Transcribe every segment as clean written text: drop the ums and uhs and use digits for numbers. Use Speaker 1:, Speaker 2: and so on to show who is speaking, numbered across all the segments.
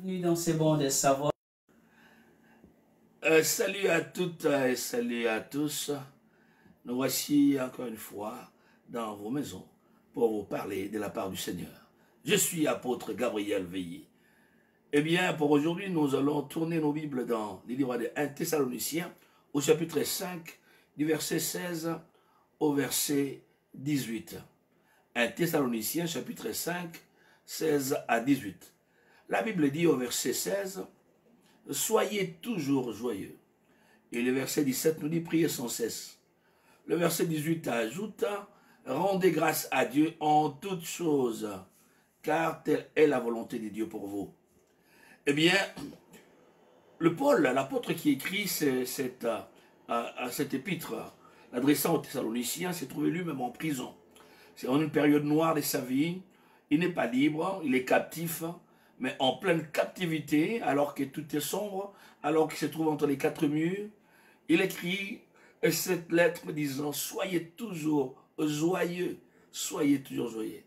Speaker 1: Bienvenue dans ces bons des savoirs.
Speaker 2: Salut à toutes et salut à tous. Nous voici encore une fois dans vos maisons pour vous parler de la part du Seigneur. Je suis apôtre Gabriel Veillé. Eh bien, pour aujourd'hui, nous allons tourner nos Bibles dans les livres de 1 Thessaloniciens au chapitre 5, du verset 16 au verset 18. 1 Thessaloniciens, chapitre 5, 16 à 18. La Bible dit au verset 16, « Soyez toujours joyeux ». Et le verset 17 nous dit « Priez sans cesse ». Le verset 18 ajoute « Rendez grâce à Dieu en toutes choses, car telle est la volonté de Dieu pour vous ». Eh bien, le Paul, l'apôtre qui écrit cette épître, l'adressant aux Thessaloniciens, s'est trouvé lui-même en prison. C'est en une période noire de sa vie. Il n'est pas libre, il est captif, mais en pleine captivité, alors que tout est sombre, alors qu'il se trouve entre les quatre murs. Il écrit cette lettre disant « Soyez toujours joyeux, soyez toujours joyeux ».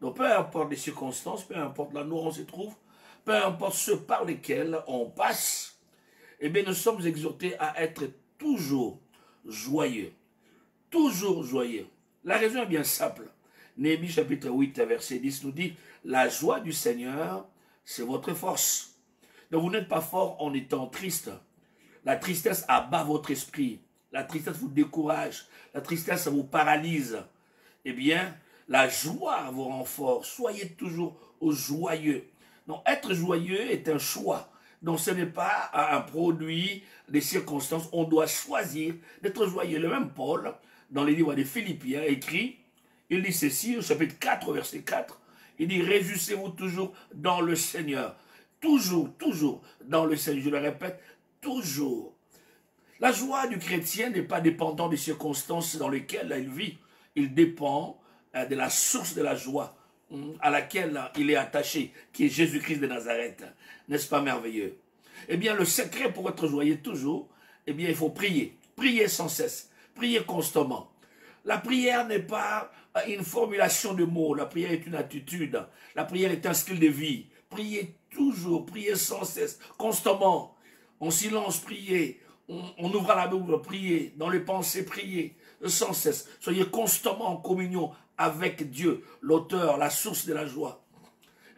Speaker 2: Donc peu importe les circonstances, peu importe l'endroit où on se trouve, peu importe ceux par lesquels on passe, eh bien nous sommes exhortés à être toujours joyeux. Toujours joyeux. La raison est bien simple. Néhémie chapitre 8, verset 10 nous dit « La joie du Seigneur, c'est votre force. » Donc vous n'êtes pas fort en étant triste. La tristesse abat votre esprit. La tristesse vous décourage. La tristesse vous paralyse. Eh bien, la joie vous rend fort. Soyez toujours joyeux. Donc être joyeux est un choix. Donc ce n'est pas un produit des circonstances. On doit choisir d'être joyeux. Le même Paul, dans les livres des Philippiens, écrit, il dit ceci au chapitre 4, verset 4, il dit « Réjouissez-vous toujours dans le Seigneur ». Toujours, toujours dans le Seigneur. Je le répète, toujours. La joie du chrétien n'est pas dépendante des circonstances dans lesquelles il vit. Il dépend de la source de la joie à laquelle il est attaché, qui est Jésus-Christ de Nazareth. N'est-ce pas merveilleux? Eh bien, le secret pour être joyeux toujours, eh bien, il faut prier. Prier sans cesse. Prier constamment. La prière n'est pas une formulation de mots. La prière est une attitude. La prière est un style de vie. Priez toujours, priez sans cesse, constamment. En silence, priez. On ouvre la Bible, priez. Dans les pensées, priez. Sans cesse. Soyez constamment en communion avec Dieu, l'auteur, la source de la joie.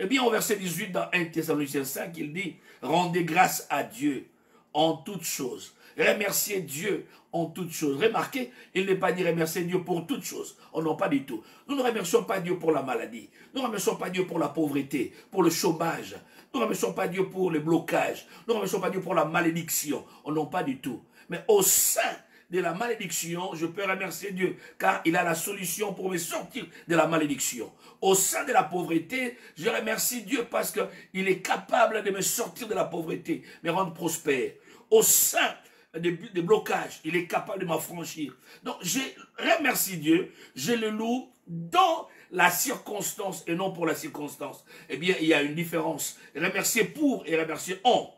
Speaker 2: Eh bien, au verset 18, dans 1 Thessaloniciens 5, il dit « Rendez grâce à Dieu en toutes choses. » Remercier Dieu en toutes choses. Remarquez, il n'est pas dit remercier Dieu pour toutes choses. Oh non, pas du tout. Nous ne remercions pas Dieu pour la maladie. Nous ne remercions pas Dieu pour la pauvreté, pour le chômage. Nous ne remercions pas Dieu pour les blocages. Nous ne remercions pas Dieu pour la malédiction. Oh non, pas du tout. Mais au sein de la malédiction, je peux remercier Dieu, car il a la solution pour me sortir de la malédiction. Au sein de la pauvreté, je remercie Dieu parce qu'il est capable de me sortir de la pauvreté, me rendre prospère. Au sein des blocages, il est capable de m'affranchir. Donc, je remercie Dieu, je le loue dans la circonstance et non pour la circonstance. Eh bien, il y a une différence. Remercier pour et remercier en.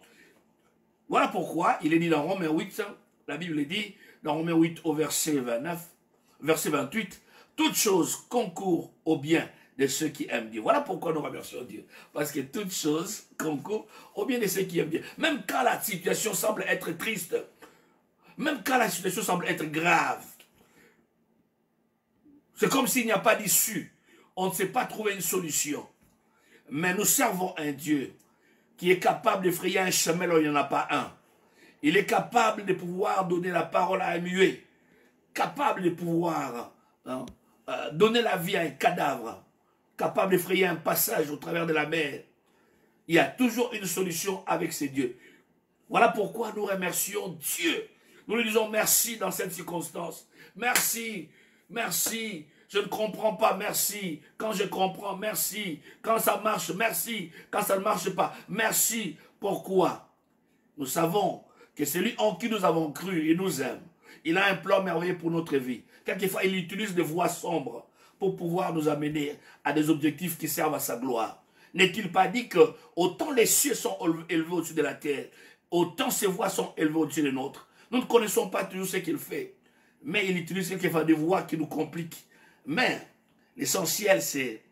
Speaker 2: Voilà pourquoi il est dit dans Romains 8, la Bible dit, dans Romains 8 au verset 29, verset 28, « Toutes choses concourent au bien de ceux qui aiment Dieu. » Voilà pourquoi nous remercions Dieu. Parce que toutes choses concourent au bien de ceux qui aiment Dieu. Même quand la situation semble être triste, même quand la situation semble être grave, c'est comme s'il n'y a pas d'issue. On ne sait pas trouver une solution. Mais nous servons un Dieu qui est capable de frayer un chemin là où il n'y en a pas un. Il est capable de pouvoir donner la parole à un muet. Capable de pouvoir donner la vie à un cadavre. Capable de frayer un passage au travers de la mer. Il y a toujours une solution avec ces dieux. Voilà pourquoi nous remercions Dieu. Nous lui disons merci dans cette circonstance. Merci, merci. Je ne comprends pas, merci. Quand je comprends, merci. Quand ça marche, merci. Quand ça ne marche pas, merci. Pourquoi? Nous savons que celui en qui nous avons cru, il nous aime. Il a un plan merveilleux pour notre vie. Quelquefois, il utilise des voies sombres pour pouvoir nous amener à des objectifs qui servent à sa gloire. N'est-il pas dit que autant les cieux sont élevés au-dessus de la terre, autant ses voies sont élevées au-dessus des nôtres? Nous ne connaissons pas toujours ce qu'il fait, mais il utilise quelquefois des voies qui nous compliquent. Mais l'essentiel, c'est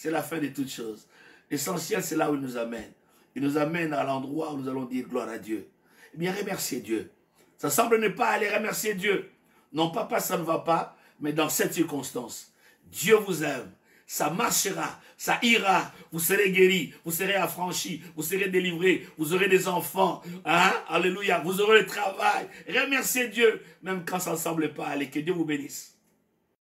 Speaker 2: la fin de toutes choses. L'essentiel, c'est là où il nous amène. il nous amène à l'endroit où nous allons dire gloire à Dieu. Eh bien, remerciez Dieu. Ça semble ne pas aller remercier Dieu. Non pas parce que ça ne va pas, mais dans cette circonstance. Dieu vous aime. Ça marchera, ça ira, vous serez guéris, vous serez affranchis, vous serez délivrés, vous aurez des enfants, hein? Alléluia, vous aurez le travail. Remerciez Dieu, même quand ça ne semble pas aller. Que Dieu vous bénisse.